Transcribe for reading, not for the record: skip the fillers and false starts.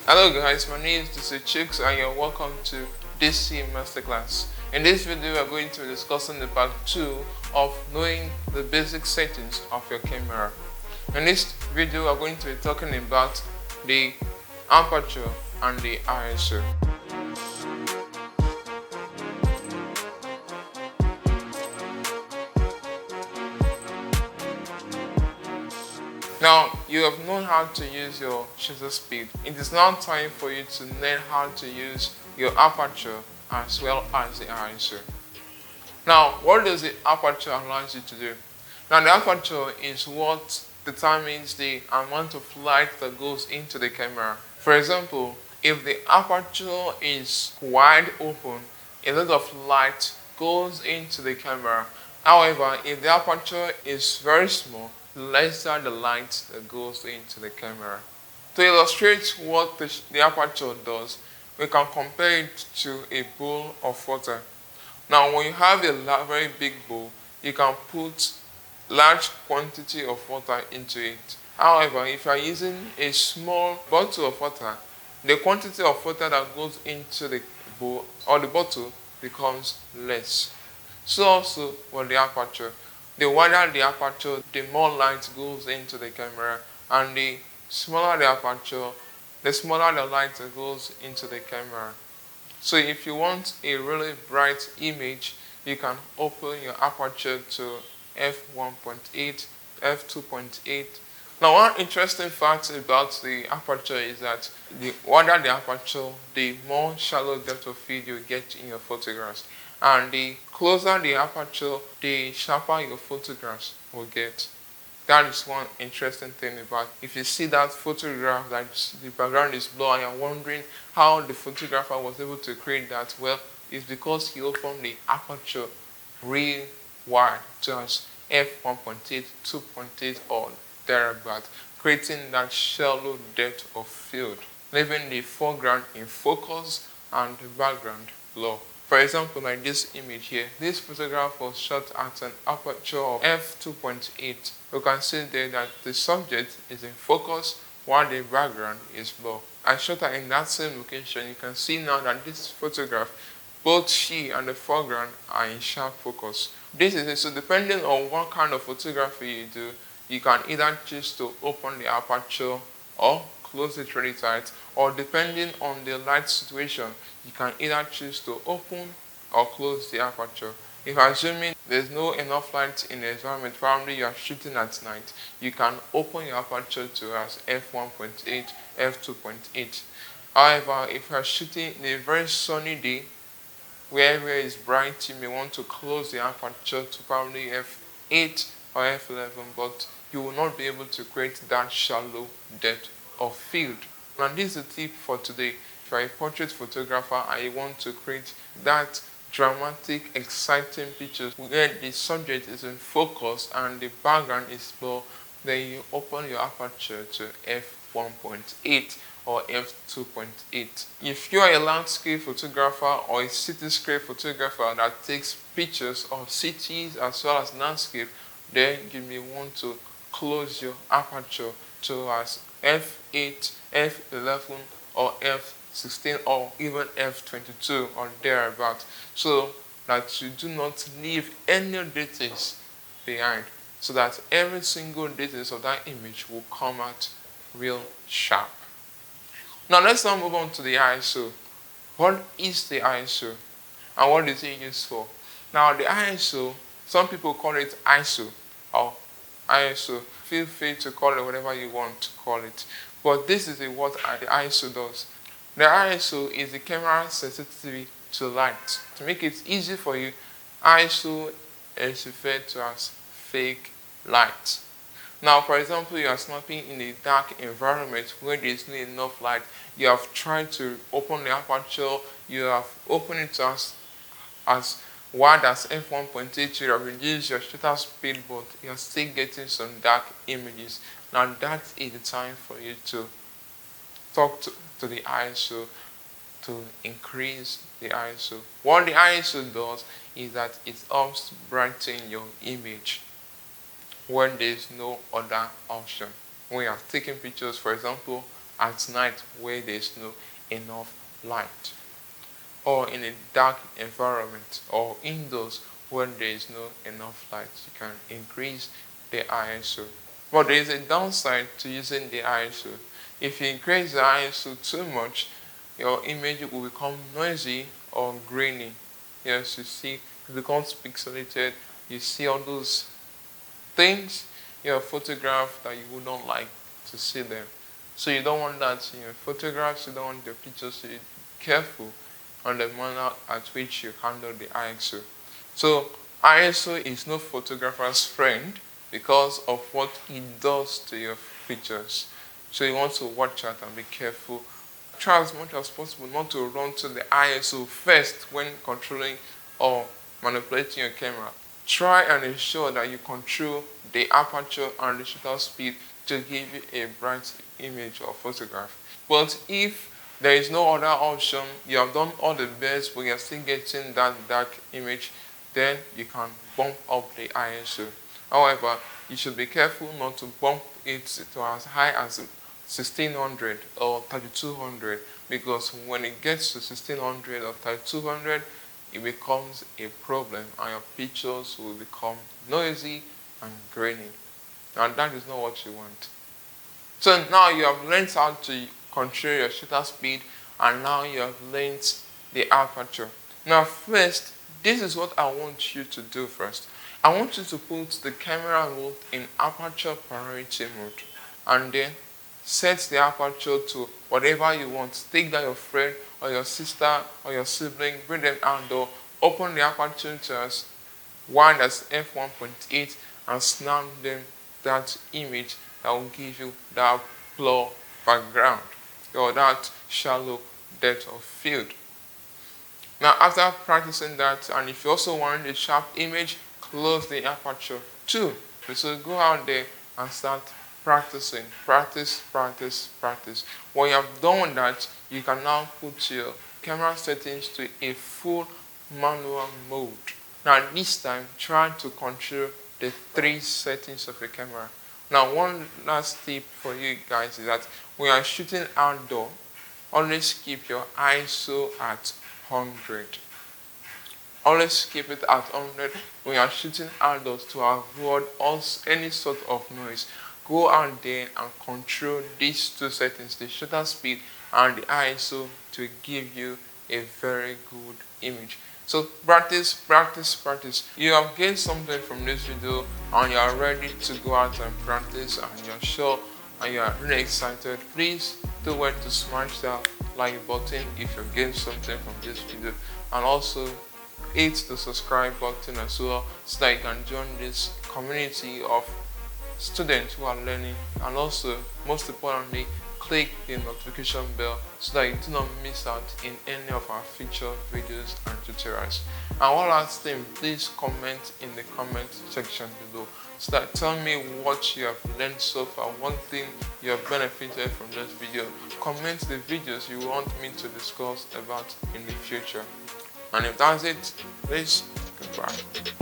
Hello guys, my name is Chicks and you're welcome to DC Masterclass. In this video, we are going to be discussing the part 2 of knowing the basic settings of your camera. In this video, we are going to be talking about the aperture and the ISO. Now, you have known how to use your shutter speed. It is now time for you to learn how to use your aperture as well as the ISO. Now, what does the aperture allow you to do? Now, the aperture is what determines the amount of light that goes into the camera. For example, if the aperture is wide open, a lot of light goes into the camera. However, if the aperture is very small, lesser the light that goes into the camera. To illustrate what the aperture does, we can compare it to a bowl of water. Now, when you have a very big bowl, you can put large quantity of water into it. However, if you are using a small bottle of water, the quantity of water that goes into the bowl or the bottle becomes less. So also with the aperture. The wider the aperture, the more light goes into the camera, and the smaller the aperture, the smaller the light that goes into the camera. So if you want a really bright image, you can open your aperture to f1.8, f2.8. Now, one interesting fact about the aperture is that the wider the aperture, the more shallow depth of field you get in your photographs. And the closer the aperture, the sharper your photographs will get. That is one interesting thing about if you see that photograph that the background is blurry and you're wondering how the photographer was able to create that, well, it's because he opened the aperture real wide to as f1.8, 2.8 or thereabout, creating that shallow depth of field, leaving the foreground in focus and the background blur. For example, like this image here, this photograph was shot at an aperture of f2.8. You can see there that the subject is in focus while the background is blurred. I shot her in that same location. You can see now that this photograph, both she and the foreground are in sharp focus. This is it. So depending on what kind of photography you do, you can either choose to open the aperture or close it really tight, or depending on the light situation, you can either choose to open or close the aperture. If assuming there's no enough light in the environment, probably you are shooting at night, you can open your aperture to as f1.8, f2.8. However, if you are shooting in a very sunny day, where it's bright, you may want to close the aperture to probably f8 or f11, but you will not be able to create that shallow depth of field. Now, this is a tip for today. If you are a portrait photographer and you want to create that dramatic, exciting pictures where the subject is in focus and the background is blurred, then you open your aperture to f1.8 or f2.8. If you are a landscape photographer or a cityscape photographer that takes pictures of cities as well as landscape, then you may want to close your aperture to as f8, f11 or f16 or even f22 or thereabout, so that you do not leave any details behind, so that every single details of that image will come out real sharp. Now let's now move on to the ISO. What is the ISO and what is it used for? Now the ISO, some people call it ISO or ISO. Feel free to call it whatever you want to call it. But this is what the ISO does. The ISO is the camera sensitivity to light. To make it easy for you, ISO is referred to as fake light. Now, for example, you are snapping in a dark environment where there is not enough light. You have tried to open the aperture, you have opened it as wide as f1.8, you have reduced your shutter speed, but you are still getting some dark images. Now, that is the time for you to talk to the ISO to increase the ISO. What the ISO does is that it helps brighten your image when there is no other option. When you are taking pictures, for example, at night where there is no enough light, or in a dark environment, or indoors when there is no enough light. You can increase the ISO. But there is a downside to using the ISO. If you increase the ISO too much, your image will become noisy or grainy. Yes, you see, it becomes pixelated. You see all those things in your photograph that you would not like to see them. So you don't want that in your photographs, you don't want your pictures, so you be careful on the manner at which you handle the ISO. So ISO is no photographer's friend because of what it does to your pictures. So you want to watch out and be careful. Try as much as possible not to run to the ISO first when controlling or manipulating your camera. Try and ensure that you control the aperture and the shutter speed to give you a bright image or photograph. But if there is no other option, you have done all the best but you're still getting that dark image, then you can bump up the ISO. However, you should be careful not to bump it to as high as 1600 or 3200, because when it gets to 1600 or 3200, it becomes a problem and your pictures will become noisy and grainy. And that is not what you want. So now you have learned how to control your shutter speed, and now you have learned the aperture. Now first, this is what I want you to do first. I want you to put the camera mode in aperture priority mode, and then set the aperture to whatever you want. Take that your friend or your sister or your sibling, bring them outdoor, open the aperture to as wide as f1.8 and snap them that image that will give you that blur background or that shallow depth of field. Now after practicing that, and if you also want a sharp image, close the aperture too. So go out there and start practicing. Practice. When you have done that, you can now put your camera settings to a full manual mode. Now this time, try to control the 3 settings of your camera. Now one last tip for you guys is that when you are shooting outdoor, always keep your ISO at 100. Always keep it at 100 when you are shooting outdoors to avoid any sort of noise. Go out there and control these 2 settings, the shutter speed and the ISO, to give you a very good image. So practice. You have gained something from this video and you are ready to go out and practice, and you're sure and you are really excited. Please do well to smash that like button if you gained something from this video, and also hit the subscribe button as well so that you can join this community of students who are learning, and also most importantly, click the notification bell so that you do not miss out in any of our future videos and tutorials. And one last thing, please comment in the comment section below so that tell me what you have learned so far, one thing you have benefited from this video. Comment the videos you want me to discuss about in the future. And if that's it, please, goodbye.